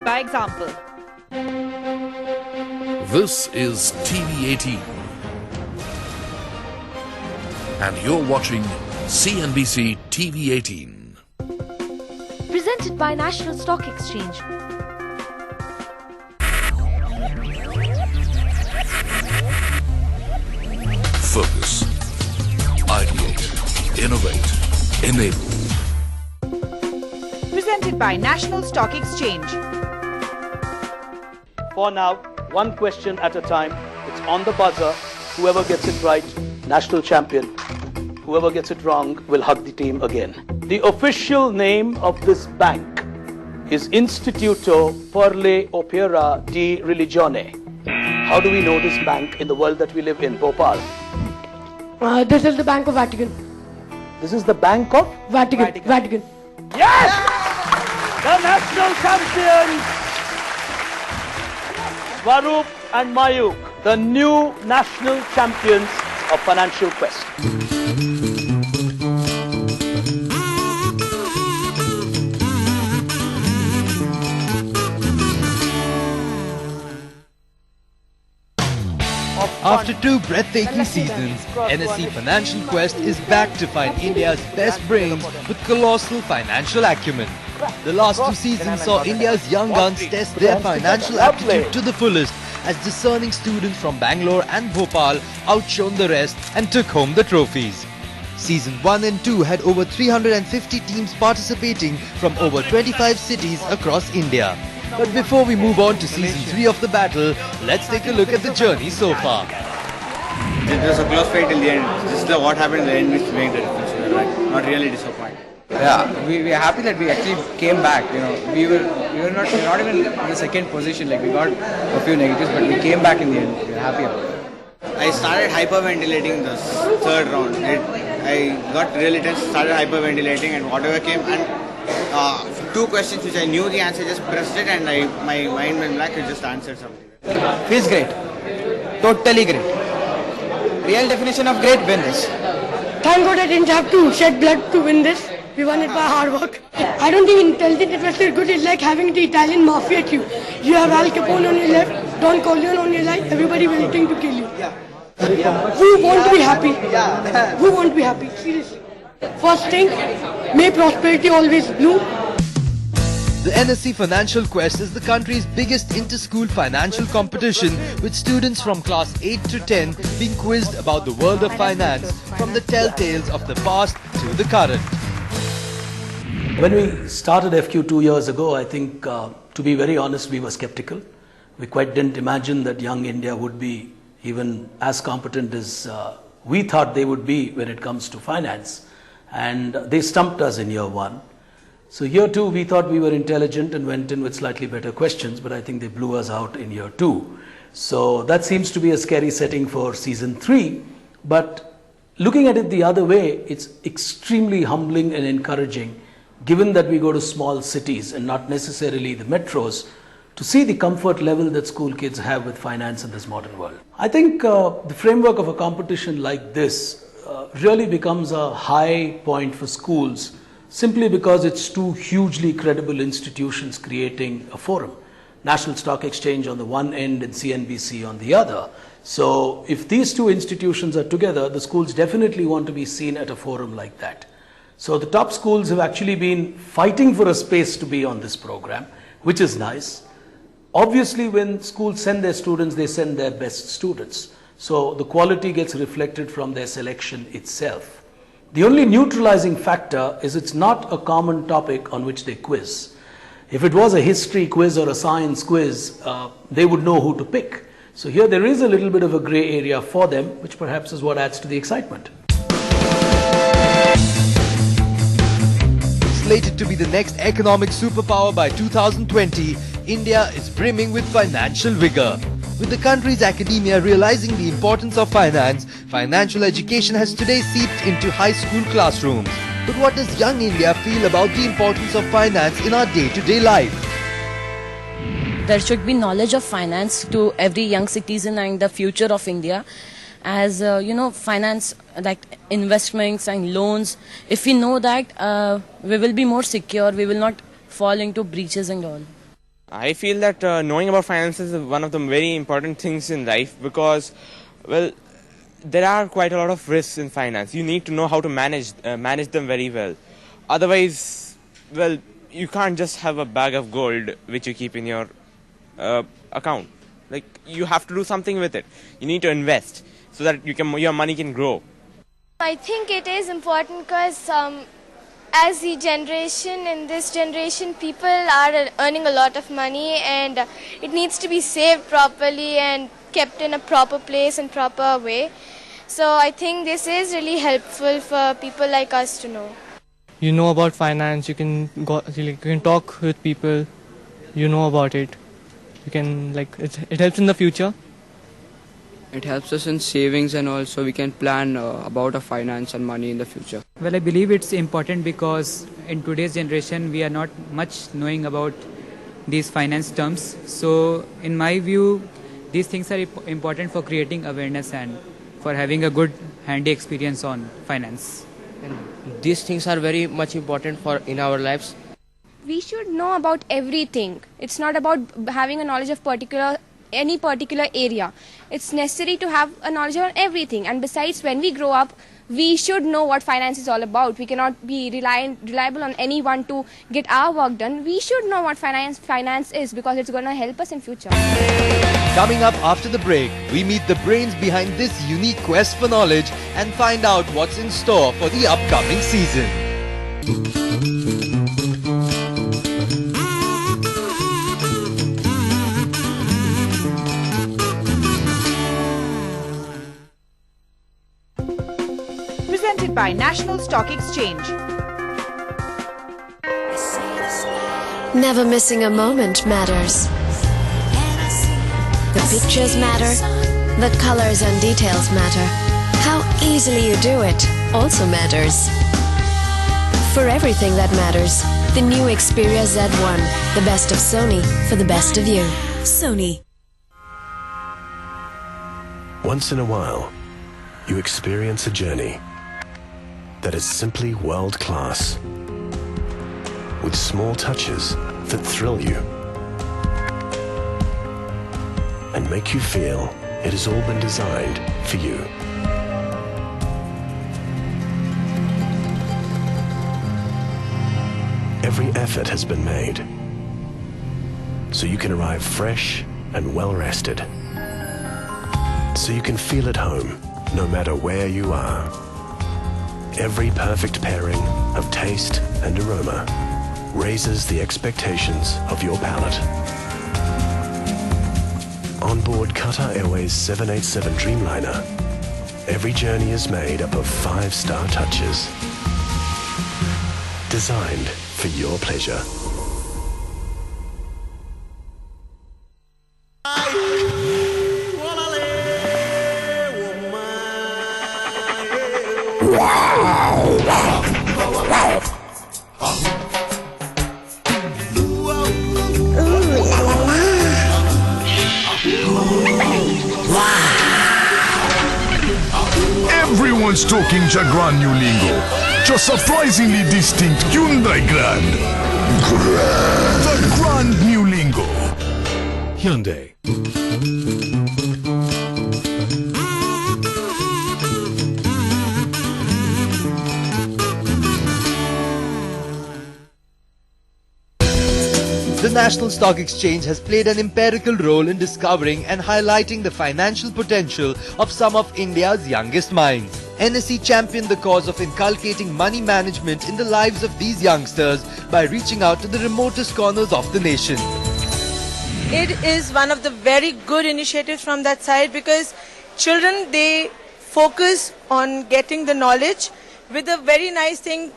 By example. This is TV18 and you're watching CNBC TV18. Presented by National Stock Exchange. Focus, ideate, innovate, enable. Presented by National Stock Exchange. For now, one question at a time. It's on the buzzer. Whoever gets it right, national champion. Whoever gets it wrong will hug the team again. The official name of this bank is Istituto per le Opera di Religione. How do we know this bank in the world that we live in, Bhopal? This is the Bank of Vatican. This is the Bank of Vatican. Yes! The national champions, Swaroop and Mayuk, the new national champions of Financial Quest. After two breathtaking seasons, NSE Funancial Quest is back to find India's best brains with colossal financial acumen. The last two seasons saw India's young guns test their financial aptitude to the fullest as discerning students from Bangalore and Bhopal outshone the rest and took home the trophies. Season 1 and 2 had over 350 teams participating from over 25 cities across India. But before we move on to Season 3 of the battle, let's take a look at the journey so far. It was a close fight till the end. Just what happened in the end which made the difference. We were not really disappointed. Yeah, we are happy that we actually came back. You know, we were not even in the second position. Like we got a few negatives, but we came back in the end. We are happy about it. I started hyperventilating the third round. I got really tense, started hyperventilating, and whatever came, and two questions which I knew the answer, just pressed it, and my mind went blank. I just answered something. Feels great. Totally great. Real definition of great win this. Thank God I didn't have to shed blood to win this. We won it by hard work. I don't think intelligent investor is good. It's like having the Italian mafia at you. You have Al Capone on your left, Don Corleone on your right, everybody waiting to kill you. Who won't be happy? Who won't be happy? Seriously. First thing, may prosperity always bloom. The NSE Funancial Quest is the country's biggest inter-school financial competition, with students from class 8 to 10 being quizzed about the world of finance, from the telltales of the past to the current. When we started FQ 2 years ago, I think, to be very honest, we were skeptical. We quite didn't imagine that young India would be even as competent as we thought they would be when it comes to finance. And they stumped us in year 1. So year 2, we thought we were intelligent and went in with slightly better questions, but I think they blew us out in year 2. So that seems to be a scary setting for season 3. But looking at it the other way, it's extremely humbling and encouraging, given that we go to small cities and not necessarily the metros, to see the comfort level that school kids have with finance in this modern world. I think the framework of a competition like this really becomes a high point for schools, simply because it's two hugely credible institutions creating a forum. National Stock Exchange on the one end and CNBC on the other. So if these two institutions are together, the schools definitely want to be seen at a forum like that. So the top schools have actually been fighting for a space to be on this program, which is nice. Obviously, when schools send their students, they send their best students. So the quality gets reflected from their selection itself. The only neutralizing factor is it's not a common topic on which they quiz. If it was a history quiz or a science quiz, they would know who to pick. So here there is a little bit of a gray area for them, which perhaps is what adds to the excitement. Slated to be the next economic superpower by 2020, India is brimming with financial vigor. With the country's academia realizing the importance of finance, financial education has today seeped into high school classrooms. But what does young India feel about the importance of finance in our day-to-day life? There should be knowledge of finance to every young citizen and the future of India. As finance, like investments and loans, if we know that, we will be more secure, we will not fall into breaches and all. I feel that knowing about finances is one of the very important things in life because, well, there are quite a lot of risks in finance. You need to know how to manage them very well. Otherwise, well, you can't just have a bag of gold which you keep in your account. Like, you have to do something with it. You need to invest so that your money can grow. I think it is important because as the generation, in this generation, people are earning a lot of money and it needs to be saved properly and kept in a proper place and proper way. So I think this is really helpful for people like us to know. You know about finance, you can talk with people, you know about it. You can it helps in the future. It helps us in savings and also we can plan about our finance and money in the future. Well, I believe it's important because in today's generation we are not much knowing about these finance terms. So in my view, these things are important for creating awareness and for having a good handy experience on finance. And these things are very much important for in our lives. We should know about everything. It's not about having a knowledge of any particular area. It's necessary to have a knowledge on everything. And besides, when we grow up, we should know what finance is all about. We cannot be reliable on anyone to get our work done. We should know what finance is because it's going to help us in future. Coming up after the break, we meet the brains behind this unique quest for knowledge and find out what's in store for the upcoming season. Presented by National Stock Exchange. Never missing a moment matters. The pictures matter, the colors and details matter. How easily you do it also matters. For everything that matters, the new Xperia Z1, the best of Sony for the best of you. Sony. Once in a while, you experience a journey that is simply world-class, with small touches that thrill you and make you feel it has all been designed for you. Every effort has been made so you can arrive fresh and well-rested, so you can feel at home no matter where you are. Every perfect pairing of taste and aroma raises the expectations of your palate. On board Qatar Airways 787 Dreamliner, every journey is made up of 5-star touches, designed for your pleasure. Everyone's talking Jaguar new lingo. Just surprisingly distinct Hyundai Grand. The Grand new lingo. Hyundai. The National Stock Exchange has played an empirical role in discovering and highlighting the financial potential of some of India's youngest minds. NSE championed the cause of inculcating money management in the lives of these youngsters by reaching out to the remotest corners of the nation. It is one of the very good initiatives from that side because children, they focus on getting the knowledge with a very nice thing,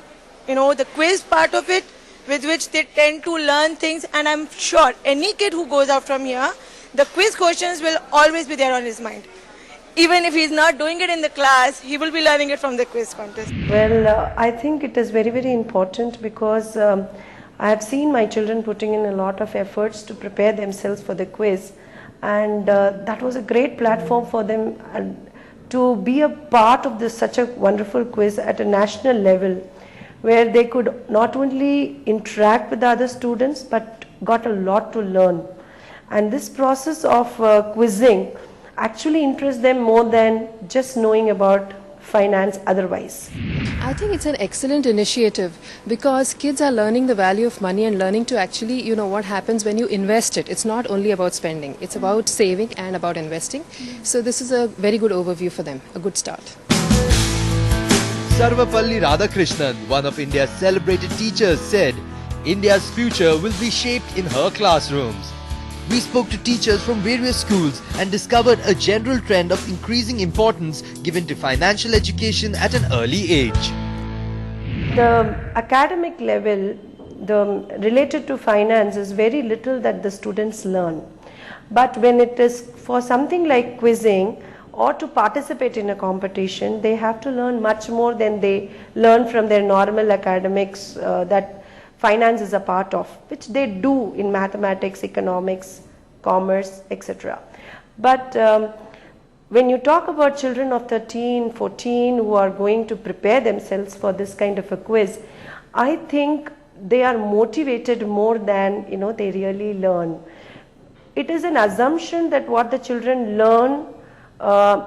the quiz part of it, with which they tend to learn things, and I'm sure any kid who goes out from here, the quiz questions will always be there on his mind. Even if he's not doing it in the class, he will be learning it from the quiz contest. Well, I think it is very, very important because I have seen my children putting in a lot of efforts to prepare themselves for the quiz, and that was a great platform for them to be a part of such a wonderful quiz at a national level, where they could not only interact with the other students but got a lot to learn. And this process of quizzing actually interests them more than just knowing about finance otherwise. I think it's an excellent initiative because kids are learning the value of money and learning to actually, what happens when you invest it. It's not only about spending, it's about saving and about investing. So this is a very good overview for them, a good start. Sarvapalli Radhakrishnan, one of India's celebrated teachers, said, India's future will be shaped in her classrooms. We spoke to teachers from various schools and discovered a general trend of increasing importance given to financial education at an early age. The academic level, related to finance, is very little that the students learn. But when it is for something like quizzing or to participate in a competition, they have to learn much more than they learn from their normal academics that finance is a part of, which they do in mathematics, economics, commerce, etc. But when you talk about children of 13, 14 who are going to prepare themselves for this kind of a quiz, I think they are motivated more than they really learn. It is an assumption that what the children learn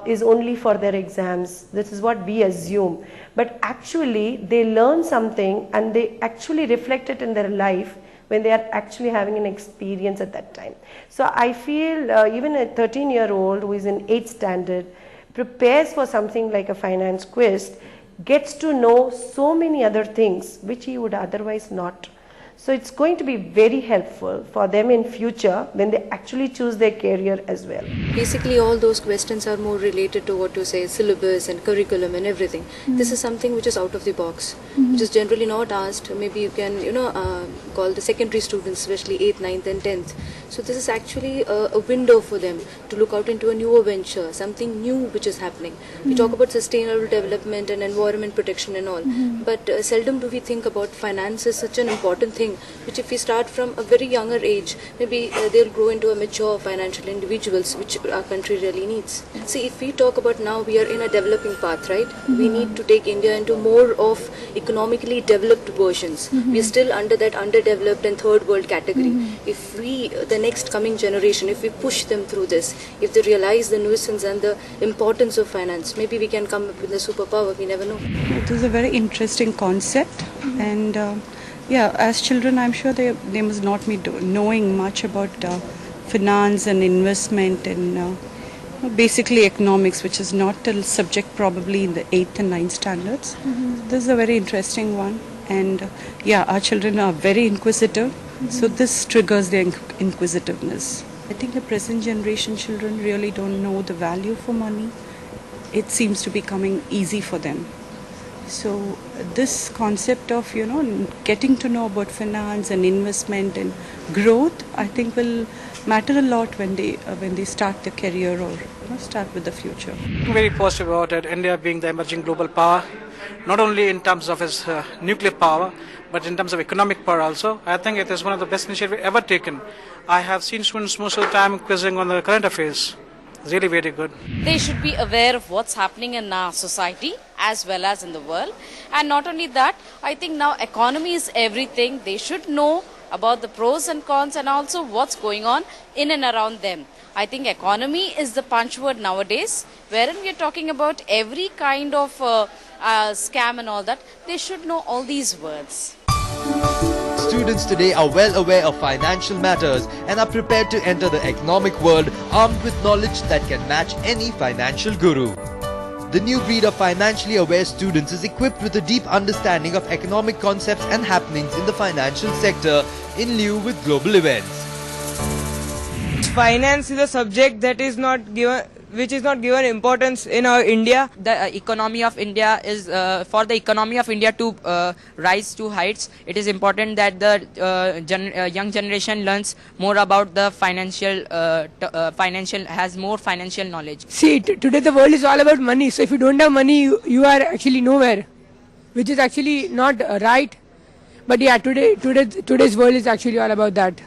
is only for their exams. This is what we assume. But actually they learn something and they actually reflect it in their life when they are actually having an experience at that time. So I feel even a 13-year-old who is in 8th standard prepares for something like a finance quiz, gets to know so many other things which he would otherwise not. So it's going to be very helpful for them in future when they actually choose their career as well. Basically all those questions are more related to what to say, syllabus and curriculum and everything. This is something which is out of the box, which is generally not asked. Maybe you can, call the secondary students, especially 8th, 9th and 10th. So this is actually a window for them to look out into a newer venture, something new which is happening. We talk about sustainable development and environment protection and all, but seldom do we think about finance as such an important thing, which if we start from a very younger age, maybe they'll grow into a mature financial individuals, which our country really needs. See, if we talk about now, we are in a developing path, right? We need to take India into more of economically developed versions. We are still under that underdeveloped and third world category. If we, the next coming generation, if we push them through this, if they realize the nuisance and the importance of finance, maybe we can come up with a superpower, we never know. It is a very interesting concept, and yeah, as children I'm sure they must not be knowing much about finance and investment and basically economics, which is not a subject probably in the 8th and 9th standards. This is a very interesting one, and yeah, our children are very inquisitive, so this triggers their inquisitiveness. I think the present generation children really don't know the value for money. It seems to be coming easy for them. So this concept of getting to know about finance and investment and growth, I think will matter a lot when they start their career or start with the future. I'm very positive about it. India being the emerging global power, not only in terms of its nuclear power, but in terms of economic power also. I think it is one of the best initiatives ever taken. I have seen students most of the time quizzing on the current affairs. Really very good. They should be aware of what's happening in our society as well as in the world. And not only that, I think now economy is everything. They should know about the pros and cons and also what's going on in and around them. I think economy is the punchword nowadays, wherein we are talking about every kind of scam and all that. They should know all these words. Students today are well aware of financial matters and are prepared to enter the economic world armed with knowledge that can match any financial guru. The new breed of financially aware students is equipped with a deep understanding of economic concepts and happenings in the financial sector in lieu with global events. Finance is a subject that is not given, which is not given importance in our India. The economy of India is for the economy of India to rise to heights. It is important that the young generation learns more about the financial has more financial knowledge. See, today the world is all about money. So if you don't have money, you are actually nowhere, which is actually not right. But yeah, today's world is actually all about that.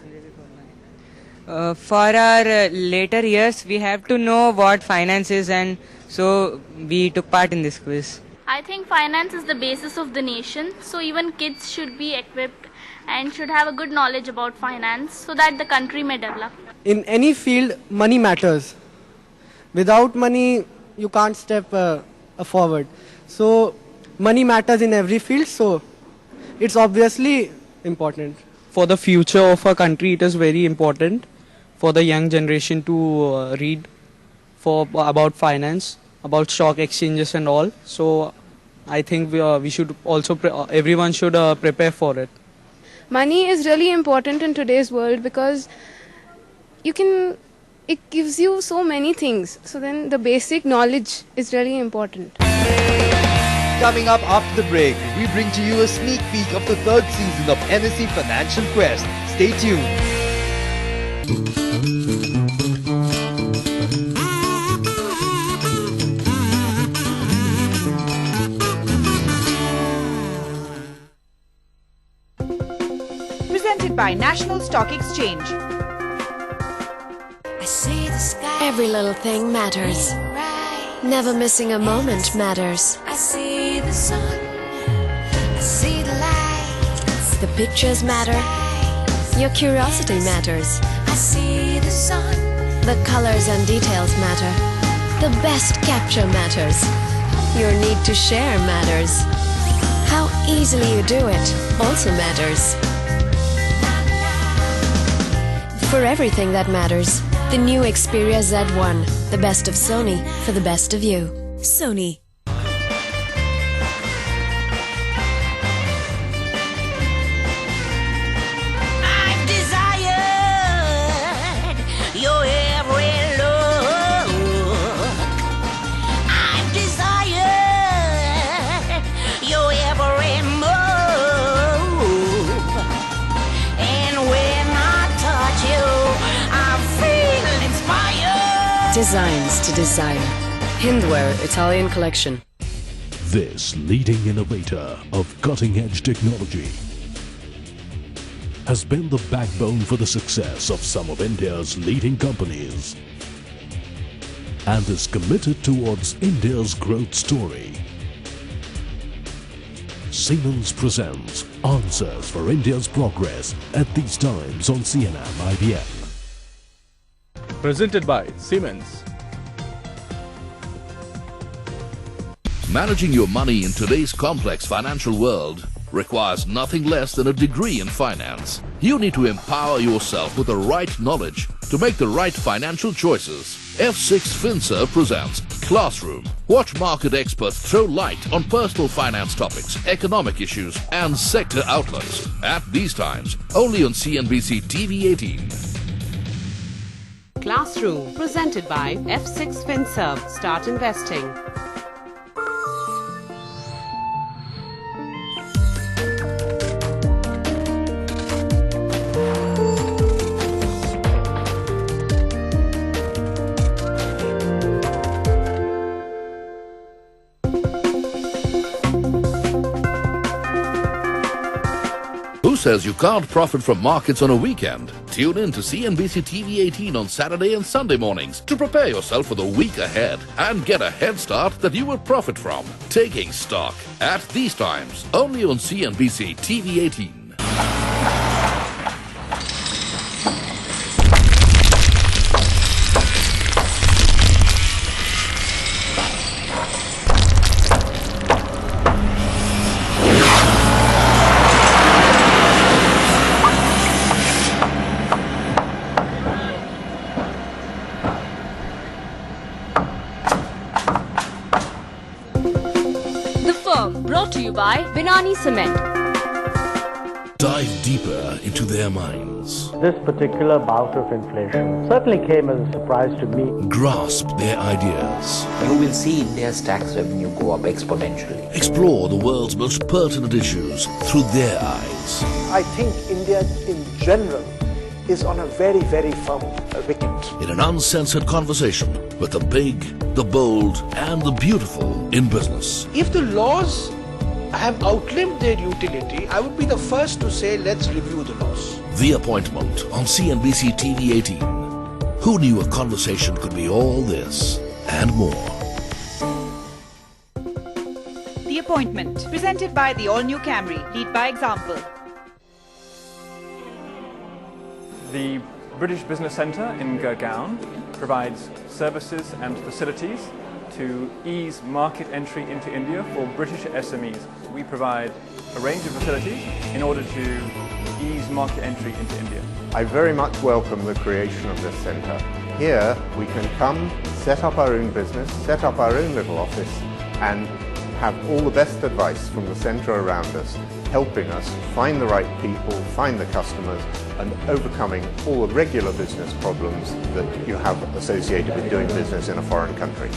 For our later years, we have to know what finance is, and so we took part in this quiz. I think finance is the basis of the nation, so even kids should be equipped and should have a good knowledge about finance so that the country may develop. In any field, money matters. Without money, you can't step forward. So, money matters in every field, so it's obviously important. For the future of our country, it is very important for the young generation to read about finance, about stock exchanges and all. So, I think we should also, everyone should prepare for it. Money is really important in today's world because it gives you so many things. So then the basic knowledge is really important. Coming up after the break, we bring to you a sneak peek of the third season of NSE Financial Quest. Stay tuned. Presented by National Stock Exchange. I see the sky. Every little thing matters. Never missing a moment matters. I see the sun, I see the lights. The pictures matter. Your curiosity matters. I see the sun. The colors and details matter. The best capture matters. Your need to share matters. How easily you do it also matters. For everything that matters, the new Xperia Z1, the best of Sony for the best of you. Sony. I've desired your every look. I've desired your every move. And when I touch you, I feel inspired. Designs to desire. Hindware Italian collection. This leading innovator of cutting-edge technology has been the backbone for the success of some of India's leading companies and is committed towards India's growth story. Siemens presents Answers for India's Progress at these times on CNN IBM. Presented by Siemens. Managing your money in today's complex financial world requires nothing less than a degree in finance. You need to empower yourself with the right knowledge to make the right financial choices. F6 FinServe presents Classroom. Watch market experts throw light on personal finance topics, economic issues and sector outlooks. At these times, only on CNBC TV 18. Classroom, presented by F6 FinServe. Start investing. Who says you can't profit from markets on a weekend? Tune in to CNBC TV 18 on Saturday and Sunday mornings to prepare yourself for the week ahead and get a head start that you will profit from. Taking stock at these times, only on CNBC TV 18. Brought to you by Binani Cement. Dive deeper into their minds. This particular bout of inflation certainly came as a surprise to me. Grasp their ideas. You will see India's tax revenue go up exponentially. Explore the world's most pertinent issues through their eyes. I think India in general is on a very, very firm wicket. In an uncensored conversation with the big, the bold, and the beautiful in business. If the laws have outlived their utility, I would be the first to say let's review the laws. The Appointment on CNBC TV 18. Who knew a conversation could be all this and more? The Appointment, presented by the all-new Camry. Lead by example. The British Business Centre in Gurgaon provides services and facilities to ease market entry into India for British SMEs. We provide a range of facilities in order to ease market entry into India. I very much welcome the creation of this centre. Here we can come, set up our own business, set up our own little office and have all the best advice from the centre around us, helping us find the right people, find the customers and overcoming all the regular business problems that you have associated with doing business in a foreign country.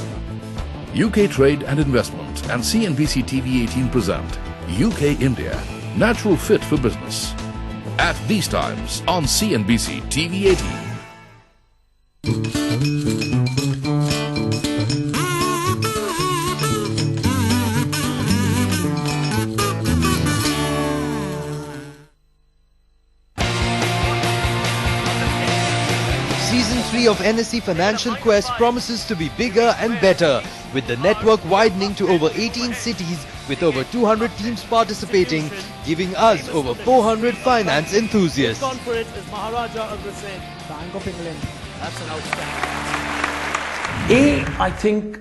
UK Trade and Investment and CNBC TV18 present UK India, natural fit for business. At these times on CNBC TV18. Season 3 of NSE Financial Quest promises to be bigger and better, with the network widening to over 18 cities with over 200 teams participating, giving us over 400 finance enthusiasts. This conference is Maharaja Aggrasent, Bank of England. That's an outstanding. I think,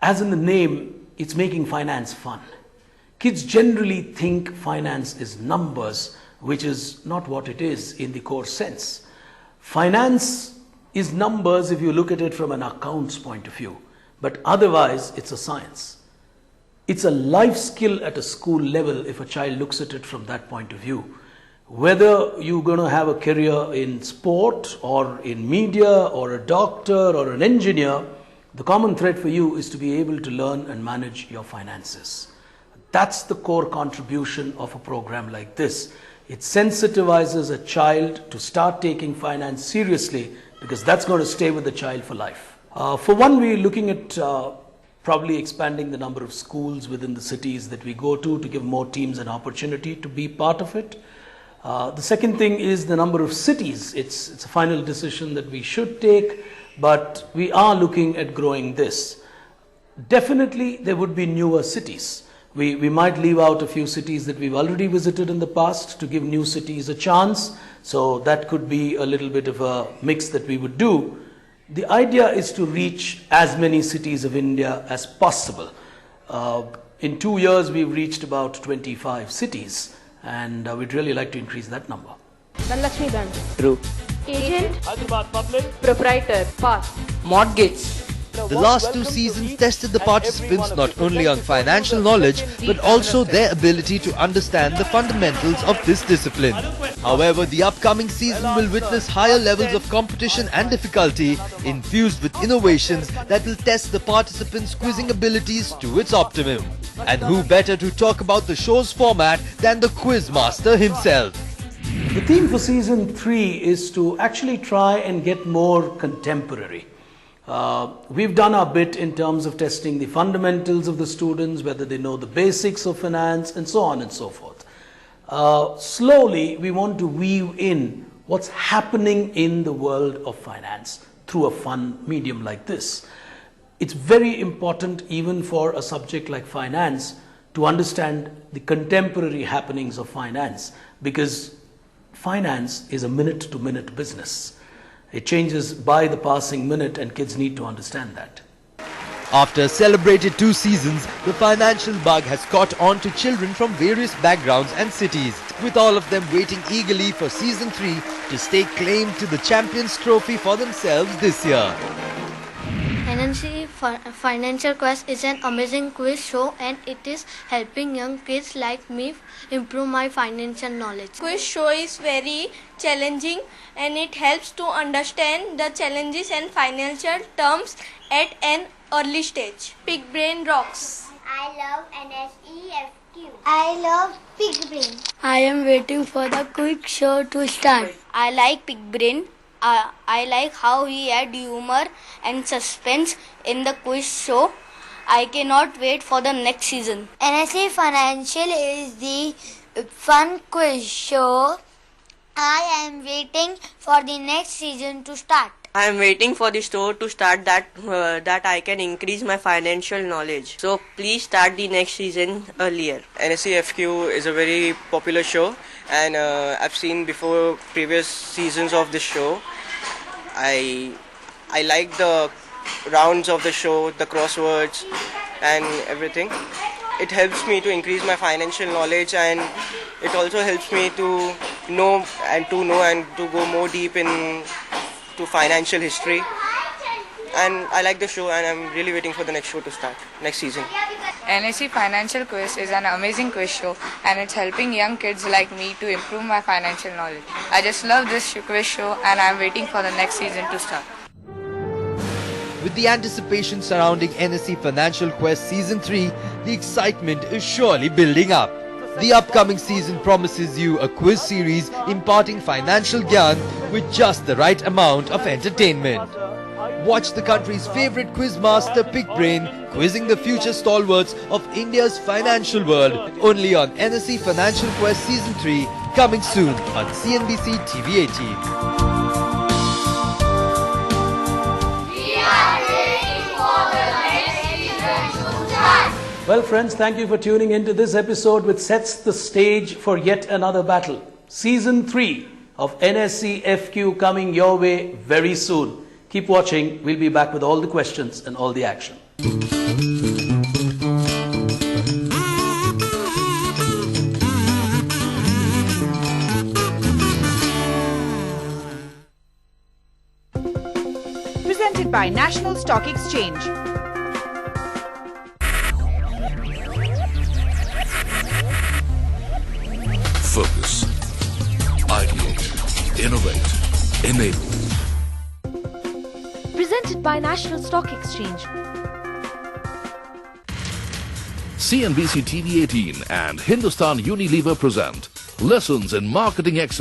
as in the name, it's making finance fun. Kids generally think finance is numbers, which is not what it is in the core sense. Finance is numbers if you look at it from an accounts point of view, but otherwise it's a science. It's a life skill at a school level if a child looks at it from that point of view. Whether you're going to have a career in sport or in media or a doctor or an engineer, the common thread for you is to be able to learn and manage your finances. That's the core contribution of a program like this. It sensitizes a child to start taking finance seriously, because that's going to stay with the child for life. For one, we're looking at probably expanding the number of schools within the cities that we go to give more teams an opportunity to be part of it. The second thing is the number of cities. It's a final decision that we should take, but we are looking at growing this. Definitely there would be newer cities. We might leave out a few cities that we've already visited in the past to give new cities a chance. So that could be a little bit of a mix that we would do. The idea is to reach as many cities of India as possible. In 2 years, we've reached about 25 cities, and we'd really like to increase that number. Dhanlakshmi Bank. True. Agent. Hyderabad Public. Proprietor. Pass. Mortgage. The last 2 seasons tested the participants not only on financial knowledge but also their ability to understand the fundamentals of this discipline. However, the upcoming season will witness higher levels of competition and difficulty infused with innovations that will test the participants' quizzing abilities to its optimum. And who better to talk about the show's format than the quiz master himself? The theme for season 3 is to actually try and get more contemporary. We've done our bit in terms of testing the fundamentals of the students, whether they know the basics of finance and so on and so forth. Slowly, we want to weave in what's happening in the world of finance through a fun medium like this. It's very important even for a subject like finance to understand the contemporary happenings of finance, because finance is a minute-to-minute business. It changes by the passing minute, and kids need to understand that. After a celebrated 2 seasons, the financial bug has caught on to children from various backgrounds and cities, with all of them waiting eagerly for season 3 to stake claim to the Champions Trophy for themselves this year. NSE Financial Quest is an amazing quiz show, and it is helping young kids like me improve my financial knowledge. Quiz show is very challenging, and it helps to understand the challenges and financial terms at an early stage. Big Brain rocks. I love NSE I love Big Brain. I am waiting for the quick show to start. I like Big Brain. I like how he had humor and suspense in the quiz show. I cannot wait for the next season. NSE Financial is the fun quiz show. I am waiting for the next season to start. I am waiting for the show to start that I can increase my financial knowledge. So please start the next season earlier. NSE FQ is a very popular show, and I've seen before previous seasons of the show. I like the rounds of the show, the crosswords and everything. It helps me to increase my financial knowledge, and it also helps me to know and to go more deep to financial history. And I like the show, and I'm really waiting for the next show to start, next season. NSE Financial Quest is an amazing quiz show, and it's helping young kids like me to improve my financial knowledge. I just love this quiz show, and I'm waiting for the next season to start. With the anticipation surrounding NSE Financial Quest Season 3, the excitement is surely building up. The upcoming season promises you a quiz series imparting financial gyan with just the right amount of entertainment. Watch the country's favorite quiz master Pick Brain quizzing the future stalwarts of India's financial world only on NSE Financial Quest Season 3, coming soon on CNBC TV 18. Well, friends, thank you for tuning into this episode, which sets the stage for yet another battle. Season 3 of NSE FQ coming your way very soon. Keep watching. We'll be back with all the questions and all the action. Presented by National Stock Exchange. Focus, ideate, innovate, enable. Presented by National Stock Exchange. CNBC TV 18 and Hindustan Unilever present Lessons in Marketing Excellence.